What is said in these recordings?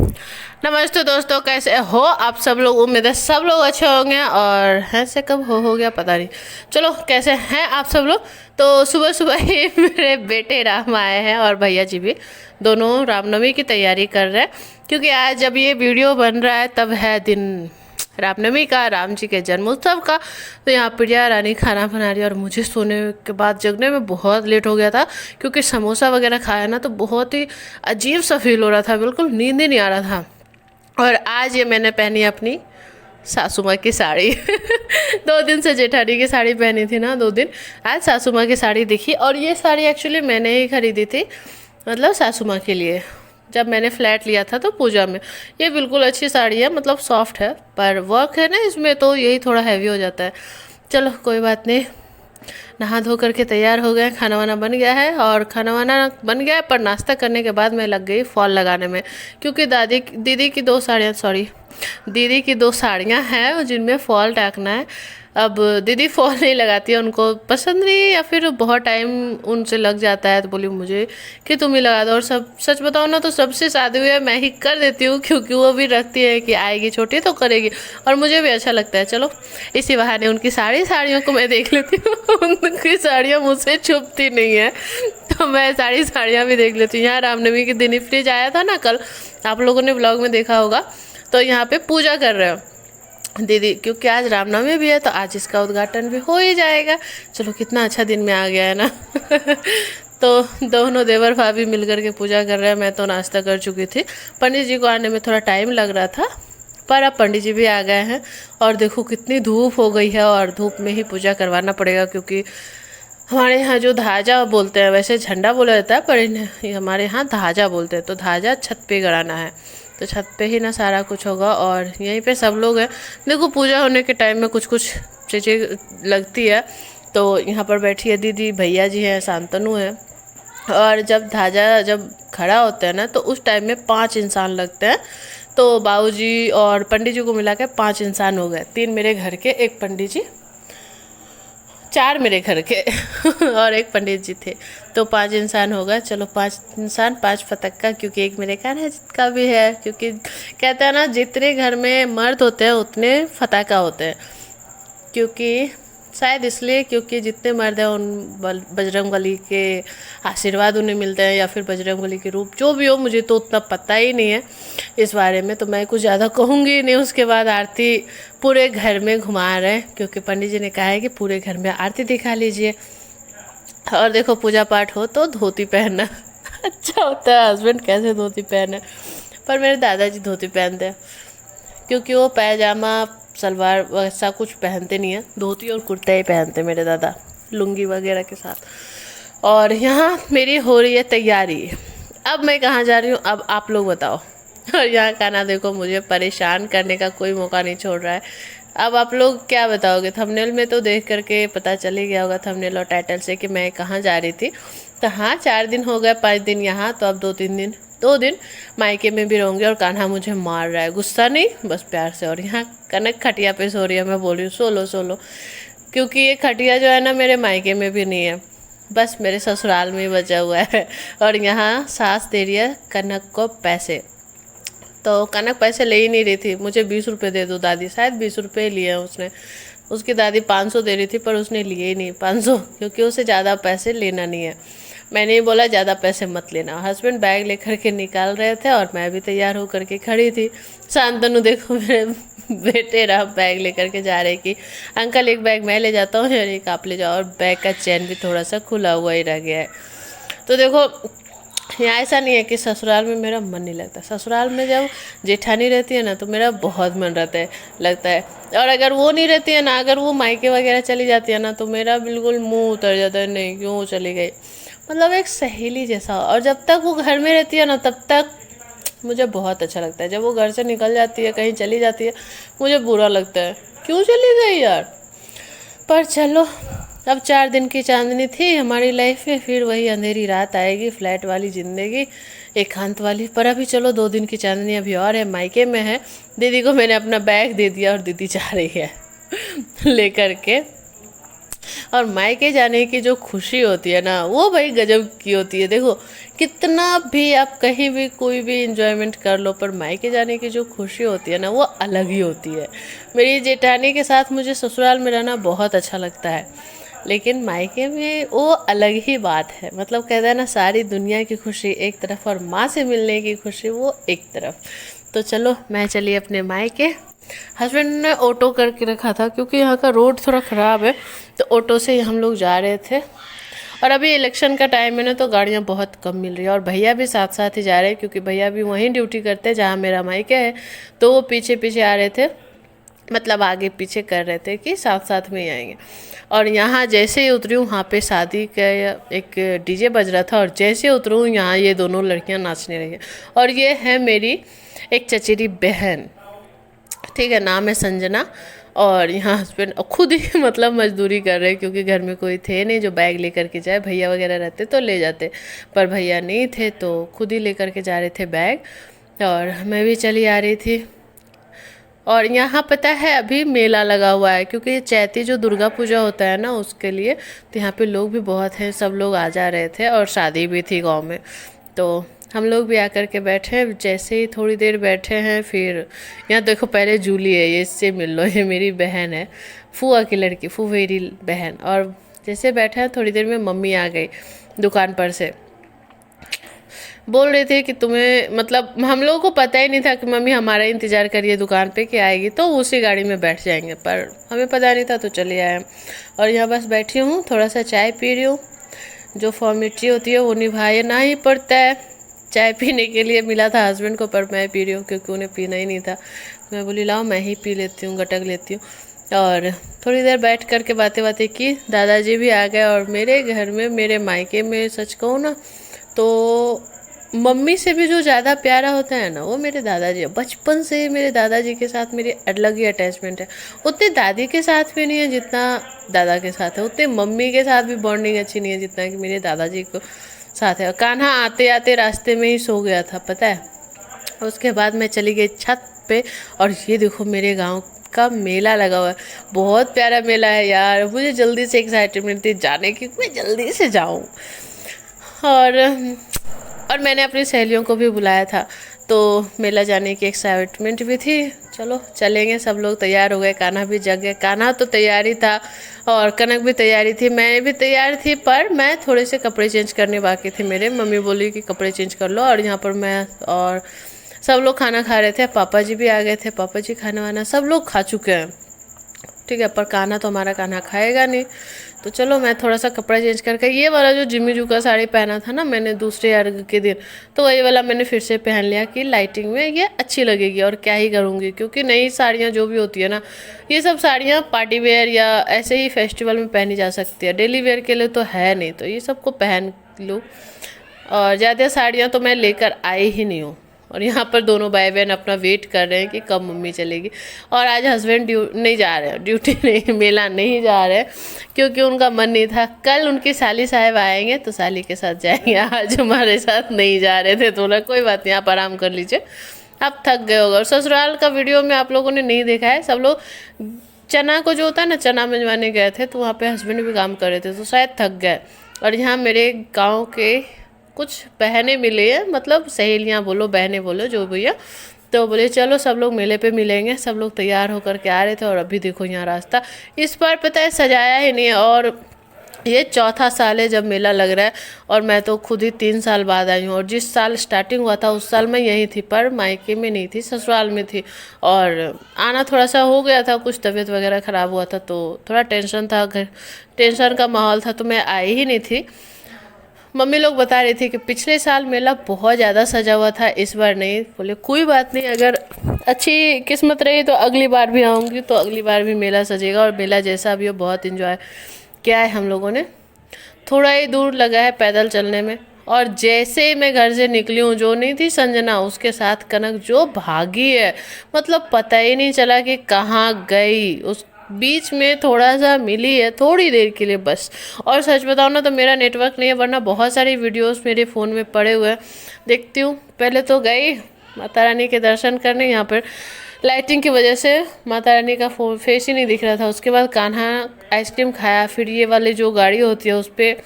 नमस्ते दोस्तों, कैसे हो आप सब लोग। उम्मीद है सब लोग अच्छे होंगे। और हैं से कब हो गया पता नहीं। चलो, कैसे हैं आप सब लोग। तो सुबह सुबह ही मेरे बेटे राम आए हैं और भैया जी भी दोनों रामनवमी की तैयारी कर रहे हैं। क्योंकि आज जब ये वीडियो बन रहा है तब है दिन रामनवमी का, राम जी के जन्मोत्सव का। तो यहाँ प्रिया रानी खाना बना रही है और मुझे सोने के बाद जगने में बहुत लेट हो गया था। क्योंकि समोसा वगैरह खाया ना, तो बहुत ही अजीब सा फील हो रहा था, बिल्कुल नींद ही नहीं आ रहा था। और आज ये मैंने पहनी अपनी सासू माँ की साड़ी 2 दिन से जेठानी की साड़ी पहनी थी ना, 2 दिन। आज सासू माँ की साड़ी दिखी और ये साड़ी एक्चुअली मैंने ही खरीदी थी, मतलब सासू माँ के लिए, जब मैंने फ्लैट लिया था तो पूजा में। ये बिल्कुल अच्छी साड़ी है, मतलब सॉफ्ट है, पर वर्क है ना इसमें तो यही थोड़ा हैवी हो जाता है। चलो कोई बात नहीं। नहा धो करके तैयार हो गए, खाना वाना बन गया है। और खाना वाना बन गया है, पर नाश्ता करने के बाद मैं लग गई फॉल लगाने में। क्योंकि दीदी की 2 साड़ियाँ हैं जिनमें फॉल टाकना है। अब दीदी फॉल नहीं लगाती है, उनको पसंद नहीं है या फिर बहुत टाइम उनसे लग जाता है। तो बोली मुझे कि तुम ही लगा दो। और सब सच बताओ ना तो सबसे शादी हुई है मैं ही कर देती हूँ, क्योंकि वो भी रखती है कि आएगी छोटी तो करेगी। और मुझे भी अच्छा लगता है। चलो इसी बहाने उनकी साड़ियों को मैं देख लेती हूँ उनकी साड़ियाँ मुझसे छुपती नहीं है, तो मैं साड़ियाँ भी देख लेती हूँ। यहाँ रामनवमी के दिन ही फ्रिज आया था ना कल, आप लोगों ने ब्लॉग में देखा होगा। तो यहाँ पे पूजा कर रहे हो दीदी, क्योंकि आज रामनवमी भी है तो आज इसका उद्घाटन भी हो ही जाएगा। चलो कितना अच्छा दिन में आ गया है ना तो दोनों देवर भाभी मिलकर के पूजा कर रहे हैं। मैं तो नाश्ता कर चुकी थी। पंडित जी को आने में थोड़ा टाइम लग रहा था, पर अब पंडित जी भी आ गए हैं। और देखो कितनी धूप हो गई है और धूप में ही पूजा करवाना पड़ेगा। क्योंकि हमारे यहाँ जो धाजा बोलते हैं, वैसे झंडा बोला जाता है पर हमारे यहाँ धाजा बोलते हैं। तो धाजा छत पे गड़ाना है, तो छत पे ही ना सारा कुछ होगा। और यहीं पे सब लोग हैं। देखो पूजा होने के टाइम में कुछ कुछ चीज़ें लगती है। तो यहाँ पर बैठी है दीदी, भैया जी हैं, शांतनु है। और जब खड़ा होता है ना तो उस टाइम में 5 इंसान लगते हैं। तो बाबूजी और पंडित जी को मिला के 5 इंसान हो गए। 3 मेरे घर के, 1 पंडित जी, 4 मेरे घर के और 1 पंडित जी थे। तो 5 इंसान हो गए। चलो 5 इंसान 5 फटक्का, क्योंकि 1 मेरे कान्हा का भी है। क्योंकि कहते हैं ना जितने घर में मर्द होते हैं उतने फटाका होते हैं। क्योंकि शायद इसलिए क्योंकि जितने मर्द हैं उन बजरंगबली के आशीर्वाद उन्हें मिलते हैं, या फिर बजरंगबली के रूप, जो भी हो, मुझे तो उतना पता ही नहीं है इस बारे में। तो मैं कुछ ज़्यादा कहूँगी नहीं। उसके बाद आरती पूरे घर में घुमा रहे हैं, क्योंकि पंडित जी ने कहा है कि पूरे घर में आरती दिखा लीजिए। और देखो पूजा पाठ हो तो धोती पहनना अच्छा होता है। हस्बैंड कैसे धोती पहने, पर मेरे दादाजी धोती पहनते हैं। क्योंकि वो पैजामा सलवार वैसा कुछ पहनते नहीं है, धोती और कुर्ता ही पहनते मेरे दादा, लुंगी वगैरह के साथ। और यहाँ मेरी हो रही है तैयारी। अब मैं कहाँ जा रही हूँ, अब आप लोग बताओ। और यहाँ खाना देखो, मुझे परेशान करने का कोई मौका नहीं छोड़ रहा है। अब आप लोग क्या बताओगे। थंबनेल में तो देख करके पता चल ही गया होगा, थंबनेल और टाइटल से, कि मैं कहाँ जा रही थी। तो हाँ, 4 दिन हो गए, 5 दिन यहाँ, तो अब 2 दिन मायके में भी रहूँगी। और कान्हा मुझे मार रहा है, गुस्सा नहीं, बस प्यार से। और यहाँ कनक खटिया पे सो रही है। मैं बोल रही हूँ सो लो, क्योंकि ये खटिया जो है ना मेरे मायके में भी नहीं है, बस मेरे ससुराल में ही बचा हुआ है। और यहाँ सास दे रही है कनक को पैसे। तो कनक पैसे ले ही नहीं रही थी। मुझे 20 रुपये दे दो दादी, शायद 20 रुपये लिए हैं उसने। उसकी दादी 500 दे रही थी, पर उसने लिए ही नहीं 500, क्योंकि उसे ज़्यादा पैसे लेना नहीं है। मैंने ही बोला ज़्यादा पैसे मत लेना। हस्बैंड बैग लेकर के निकाल रहे थे और मैं भी तैयार होकर के खड़ी थी। शांतनु देखो मेरे बेटे रहा बैग लेकर के जा रहे कि अंकल एक बैग मैं ले जाता हूँ और एक आप ले जाओ। और बैग का चैन भी थोड़ा सा खुला हुआ ही रह गया है। तो देखो यहाँ ऐसा नहीं है कि ससुराल में मेरा मन नहीं लगता। ससुराल में जब जेठानी रहती है ना तो मेरा बहुत मन लगता है। और अगर वो नहीं रहती है ना, अगर वो मायके वगैरह चली जाती है ना, तो मेरा बिल्कुल मुंह उतर जाता है, नहीं क्यों चली गई, मतलब एक सहेली जैसा। और जब तक वो घर में रहती है ना तब तक मुझे बहुत अच्छा लगता है। जब वो घर से निकल जाती है, कहीं चली जाती है, मुझे बुरा लगता है, क्यों चली गई यार। पर चलो, अब 4 दिन की चांदनी थी हमारी लाइफ में, फिर वही अंधेरी रात आएगी, फ्लैट वाली ज़िंदगी, एकांत वाली। पर अभी चलो 2 दिन की चांदनी अभी और है, मायके में है। दीदी को मैंने अपना बैग दे दिया और दीदी जा रही है लेकर के। और मायके जाने की जो खुशी होती है ना, वो भाई गजब की होती है। देखो कितना भी आप कहीं भी कोई भी इंजॉयमेंट कर लो, पर मायके जाने की जो खुशी होती है ना, वो अलग ही होती है। मेरी जेठानी के साथ मुझे ससुराल में रहना बहुत अच्छा लगता है, लेकिन मायके में वो अलग ही बात है। मतलब कहते हैं ना, सारी दुनिया की खुशी एक तरफ और माँ से मिलने की खुशी वो एक तरफ। तो चलो मैं चली अपने मायके। हस्बैंड ने ऑटो करके रखा था क्योंकि यहाँ का रोड थोड़ा ख़राब है, तो ऑटो से ही हम लोग जा रहे थे। और अभी इलेक्शन का टाइम है ना, तो गाड़ियाँ बहुत कम मिल रही है। और भैया भी साथ साथ ही जा रहे हैं क्योंकि भैया भी वहीं ड्यूटी करते हैं जहाँ मेरा मायके है, तो वो पीछे पीछे आ रहे थे, मतलब आगे पीछे कर रहे थे कि साथ साथ में ही आएंगे। और यहाँ जैसे ही उतरी हूँ, वहाँ पे शादी का एक डीजे बज रहा था, और जैसे उतरूँ यहाँ ये दोनों लड़कियाँ नाचने लगी। और ये है मेरी एक चचेरी बहन, ठीक है, नाम है संजना। और यहाँ हस्बैंड खुद ही मतलब मजदूरी कर रहे हैं क्योंकि घर में कोई थे नहीं जो बैग लेकर के जाए। भैया वगैरह रहते तो ले जाते, पर भैया नहीं थे तो खुद ही लेकर के जा रहे थे बैग, और मैं भी चली आ रही थी। और यहाँ पता है अभी मेला लगा हुआ है क्योंकि ये चैती जो दुर्गा पूजा होता है ना, उसके लिए। तो यहाँ पे लोग भी बहुत हैं, सब लोग आ जा रहे थे, और शादी भी थी गांव में, तो हम लोग भी आकर के बैठे हैं। जैसे ही थोड़ी देर बैठे हैं, फिर यहाँ देखो पहले जूली है, ये इससे मिल लो, ये मेरी बहन है, फूआ की लड़की, फूफेरी बहन। और जैसे बैठे हैं थोड़ी देर में मम्मी आ गई दुकान पर से, बोल रहे थे कि तुम्हें, मतलब हम लोगों को पता ही नहीं था कि मम्मी हमारा इंतज़ार करिए दुकान पे कि आएगी तो उसी गाड़ी में बैठ जाएंगे, पर हमें पता नहीं था तो चले आए। और यहाँ बस बैठी हूँ, थोड़ा सा चाय पी रही हूँ। जो फॉर्मेलिटी होती है वो निभाना ही पड़ता है। चाय पीने के लिए मिला था हस्बैंड को, पर मैं पी रही हूँ क्योंकि उन्हें पीना ही नहीं था। मैं बोली लाओ मैं ही पी लेती हूँ, गटक लेती हूँ। और थोड़ी देर बैठ कर के बातें बातें की। दादाजी भी आ गए, और मेरे घर में, मेरे मायके में सच कहूँ ना तो मम्मी से भी जो ज़्यादा प्यारा होता है ना, वो मेरे दादाजी है। बचपन से मेरे दादाजी के साथ मेरी अलग ही अटैचमेंट है। उतने दादी के साथ भी नहीं है जितना दादा के साथ है, उतने मम्मी के साथ भी बॉन्डिंग अच्छी नहीं है जितना कि मेरे दादाजी को साथ है। कान्हा आते आते रास्ते में ही सो गया था, पता है। उसके बाद मैं चली गई छत पे, और ये देखो मेरे गांव का मेला लगा हुआ है। बहुत प्यारा मेला है यार, मुझे जल्दी से एक्साइटमेंट थी जाने की, मैं जल्दी से जाऊँ। और मैंने अपनी सहेलियों को भी बुलाया था, तो मेला जाने की एक्साइटमेंट भी थी। चलो चलेंगे, सब लोग तैयार हो गए, कान्हा भी जग गए। कान्हा तो तैयार ही था, और कनक भी तैयारी थी, मैं भी तैयार थी, पर मैं थोड़े से कपड़े चेंज करने बाकी थे मेरे। मम्मी बोली कि कपड़े चेंज कर लो, और यहाँ पर मैं और सब लोग खाना खा रहे थे। पापा जी भी आ गए थे, पापा जी खाना वाना सब लोग खा चुके हैं, ठीक है। पर कान्हा तो हमारा कान्हा खाएगा नहीं, तो चलो मैं थोड़ा सा कपड़ा चेंज करके, ये वाला जो जिम्मी जू का साड़ी पहना था ना मैंने दूसरे अर्घ के दिन, तो वही वाला मैंने फिर से पहन लिया कि लाइटिंग में ये अच्छी लगेगी। और क्या ही करूँगी, क्योंकि नई साड़ियाँ जो भी होती है ना, ये सब साड़ियाँ पार्टी वेयर या ऐसे ही फेस्टिवल में पहनी जा सकती है, डेली वेयर के लिए तो है नहीं, तो ये सबको पहन लूँ। और ज़्यादा साड़ियाँ तो मैं लेकर आई ही नहीं हूँ। और यहाँ पर दोनों भाई बहन अपना वेट कर रहे हैं कि कब मम्मी चलेगी। और आज हस्बैंड नहीं जा रहे हैं ड्यूटी, नहीं, मेला नहीं जा रहे हैं क्योंकि उनका मन नहीं था। कल उनकी साली साहब आएंगे तो साली के साथ जाएंगे, आज हमारे साथ नहीं जा रहे थे। थोड़ा कोई बात नहीं, आप आराम कर लीजिए, आप थक गए होगा। और ससुराल का वीडियो में आप लोगों ने नहीं देखा है, सब लोग चना को जो होता है ना, चना मंजवाने गए थे, तो वहाँ पे हस्बैंड भी काम कर रहे थे, तो शायद थक गए। और यहाँ मेरे गाँव के कुछ बहनें मिले हैं, मतलब सहेलियाँ बोलो, बहनें बोलो, जो भैया, तो बोले चलो सब लोग मेले पे मिलेंगे। सब लोग तैयार होकर के आ रहे थे। और अभी देखो यहाँ रास्ता इस बार पता है सजाया ही नहीं है, और ये चौथा साल है जब मेला लग रहा है। और मैं तो खुद ही 3 साल बाद आई हूँ, और जिस साल स्टार्टिंग हुआ था उस साल मैं यहीं थी, पर मायके में नहीं थी, ससुराल में थी। और आना थोड़ा सा हो गया था, कुछ तबीयत वगैरह ख़राब हुआ था, तो थोड़ा टेंशन था, घर टेंशन का माहौल था, तो मैं आई ही नहीं थी। मम्मी लोग बता रही थी कि पिछले साल मेला बहुत ज़्यादा सजा हुआ था, इस बार नहीं। बोले कोई बात नहीं, अगर अच्छी किस्मत रही तो अगली बार भी आऊँगी, तो अगली बार भी मेला सजेगा। और मेला जैसा भी हो, बहुत इन्जॉय किया है हम लोगों ने। थोड़ा ही दूर लगा है पैदल चलने में। और जैसे ही मैं घर से निकली हूँ, जो नहीं थी संजना, उसके साथ कनक जो भागी है, मतलब पता ही नहीं चला कि कहाँ गई। उस बीच में थोड़ा सा मिली है, थोड़ी देर के लिए बस। और सच बताऊँ ना तो मेरा नेटवर्क नहीं है, वरना बहुत सारी वीडियोस मेरे फ़ोन में पड़े हुए हैं, देखती हूँ। पहले तो गई माता रानी के दर्शन करने, यहाँ पर लाइटिंग की वजह से माता रानी का फेस ही नहीं दिख रहा था। उसके बाद कान्हा आइसक्रीम खाया, फिर ये वाली जो गाड़ी होती है उस पर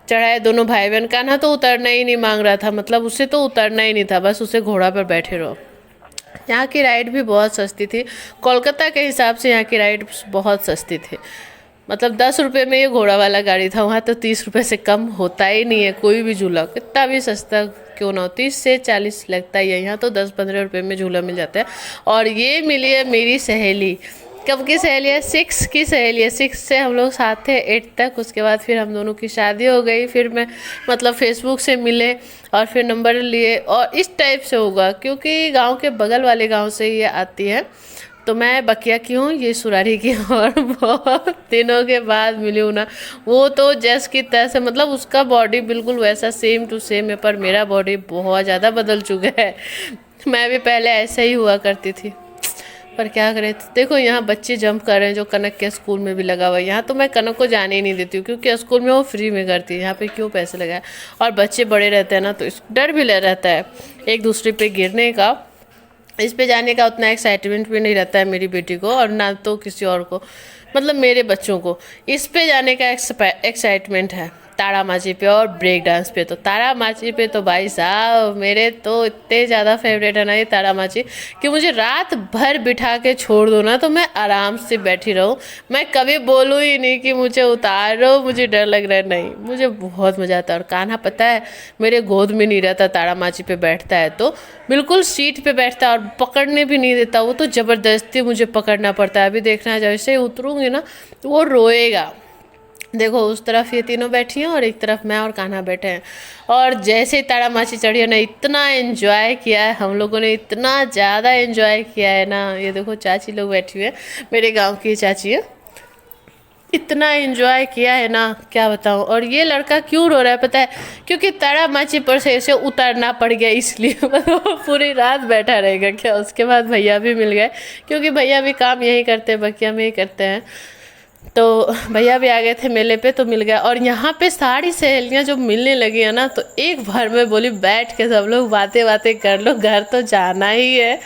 चढ़ाए दोनों भाई बहन। कान्हा तो उतरना ही नहीं मांग रहा था, मतलब उसे तो उतरना ही नहीं था, बस उसे घोड़ा पर बैठे रहो। यहाँ की राइड भी बहुत सस्ती थी, कोलकाता के हिसाब से यहाँ की राइड बहुत सस्ती थी। मतलब 10 रुपये में ये घोड़ा वाला गाड़ी था, वहाँ तो 30 रुपये से कम होता ही नहीं है कोई भी झूला, कितना भी सस्ता क्यों ना हो, 30 से 40 लगता ही है। यहाँ तो 10-15 रुपये में झूला मिल जाता है। और ये मिली है मेरी सहेली, कब की सहेली है, 6 की सहेली है। 6 से हम लोग साथ थे 8 तक, उसके बाद फिर हम दोनों की शादी हो गई। फिर मैं मतलब फेसबुक से मिले और फिर नंबर लिए, और इस टाइप से होगा क्योंकि गांव के बगल वाले गांव से ये आती है। तो मैं बकिया की हूँ, ये सुरारी की हूँ, और बहुत दिनों के बाद मिली हूँ ना। वो तो जैस की तैसे, मतलब उसका बॉडी बिल्कुल वैसा सेम टू सेम है, पर मेरा बॉडी बहुत ज़्यादा बदल चुका है। मैं भी पहले ऐसे ही हुआ करती थी, पर क्या करें। देखो यहाँ बच्चे जंप कर रहे हैं, जो कनक के स्कूल में भी लगा हुआ है। यहाँ तो मैं कनक को जाने ही नहीं देती हूँ, क्योंकि स्कूल में वो फ्री में करती है, यहाँ पे क्यों पैसे लगाए। और बच्चे बड़े रहते हैं ना, तो डर भी ले रहता है एक दूसरे पे गिरने का। इस पे जाने का उतना एक्साइटमेंट भी नहीं रहता है मेरी बेटी को, और ना तो किसी और को, मतलब मेरे बच्चों को इस पे जाने का एक्साइटमेंट है। तारा माची पे और ब्रेक डांस पे, तो तारा माची पे तो भाई साहब मेरे तो इतने ज़्यादा फेवरेट है ना ये तारा माची, कि मुझे रात भर बिठा के छोड़ दो ना तो मैं आराम से बैठी रहूँ। मैं कभी बोलूँ ही नहीं कि मुझे उतारो, मुझे डर लग रहा है, नहीं, मुझे बहुत मज़ा आता है। और कान्हा पता है मेरे गोद में नहीं रहता, तारा माची पे बैठता है तो बिल्कुल सीट पे बैठता है, और पकड़ने भी नहीं देता, वो तो ज़बरदस्ती मुझे पकड़ना पड़ता है। अभी देखना है जैसे ही उतरूँगी ना तो वो रोएगा। देखो उस तरफ ये तीनों बैठी हैं और एक तरफ मैं और कान्हा बैठे हैं। और जैसे ही तारा माची चढ़ी है ना, इतना एंजॉय किया है हम लोगों ने, इतना ज़्यादा एंजॉय किया है ना। ये देखो चाची लोग बैठी हुई है, मेरे गांव की चाची है। इतना एंजॉय किया है ना क्या बताऊं। और ये लड़का क्यों रो रहा है पता है, क्योंकि तारा माची पर से इसे उतरना पड़ गया, इसलिए मतलब पूरी रात बैठा रहेगा क्या। उसके बाद भैया भी मिल गए, क्योंकि भैया भी काम यही करते हैं, बकिया में ही करते हैं। तो भैया भी आ गए थे मेले पे, तो मिल गया। और यहाँ पे सारी सहेलियाँ जो मिलने लगी है ना, तो एक बार मैं बोली बैठ के सब लोग बातें बातें कर लो, घर तो जाना ही है।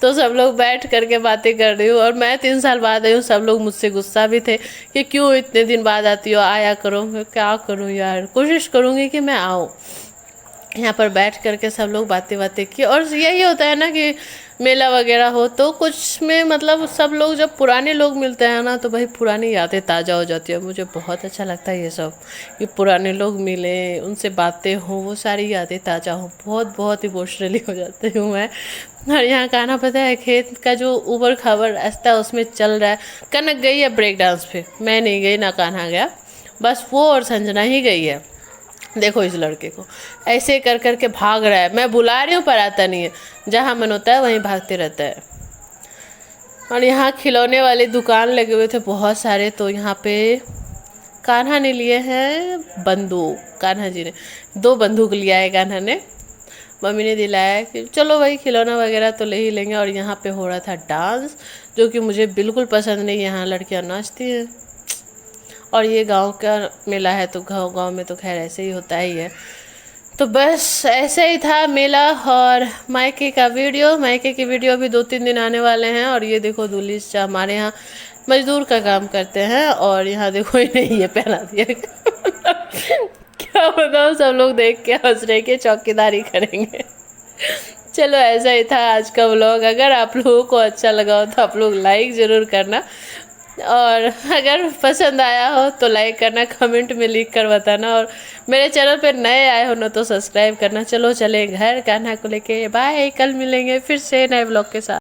तो सब लोग बैठ करके बातें कर रही हूँ। और मैं 3 साल बाद आई हूँ, सब लोग मुझसे गुस्सा भी थे कि क्यों इतने दिन बाद आती हो, आया करो। मैं क्या करूँ यार, कोशिश करूँगी कि मैं आऊँ। यहाँ पर बैठ करके सब लोग बातें बातें की। और यही होता है ना कि मेला वगैरह हो तो कुछ में मतलब सब लोग जब पुराने लोग मिलते हैं ना, तो भाई पुरानी यादें ताज़ा हो जाती है। मुझे बहुत अच्छा लगता है ये सब, कि पुराने लोग मिले, उनसे बातें हों, वो सारी यादें ताज़ा हों। बहुत बहुत इमोशनली हो जाती हूँ मैं। और यहाँ कान्हा पता है खेत का जो ऊबड़ खाबड़ रास्ता उसमें चल रहा है। कनक गई है ब्रेक डांस पे, मैं नहीं गई ना कान्हा गया, बस वो और संजना ही गई है। देखो इस लड़के को ऐसे कर करके भाग रहा है, मैं बुला रही हूँ पर आता नहीं है, जहाँ मन होता है वहीं भागते रहता है। और यहाँ खिलौने वाले दुकान लगे हुए थे बहुत सारे, तो यहाँ पे कान्हा ने लिए हैं बंदूक। कान्हा जी ने 2 बंदूक लिया है, कान्हा ने, मम्मी ने दिलाया कि चलो भाई खिलौना वगैरह तो ले ही लेंगे। और यहाँ पे हो रहा था डांस, जो कि मुझे बिल्कुल पसंद नहीं। यहाँ लड़कियाँ नाचती हैं, और ये गांव का मेला है तो गांव में तो खैर ऐसे ही होता ही है। तो बस ऐसे ही था मेला। और मायके का वीडियो, मायके की वीडियो अभी 2-3 दिन आने वाले हैं। और ये देखो दूल्ही हमारे यहाँ मजदूर का काम करते हैं, और यहाँ देखो इन्हें ये पहना दिया। क्या बताओ, सब लोग देख के हंस रहे कि चौकीदारी करेंगे। चलो ऐसा ही था आज का व्लॉग। अगर आप लोगों को अच्छा लगा हो तो आप लोग लाइक ज़रूर करना, और अगर पसंद आया हो तो लाइक करना, कमेंट में लिख कर बताना। और मेरे चैनल पे नए आए हो ना तो सब्सक्राइब करना। चलो चले घर, कान्हा को लेके बाय, कल मिलेंगे फिर से नए व्लॉग के साथ।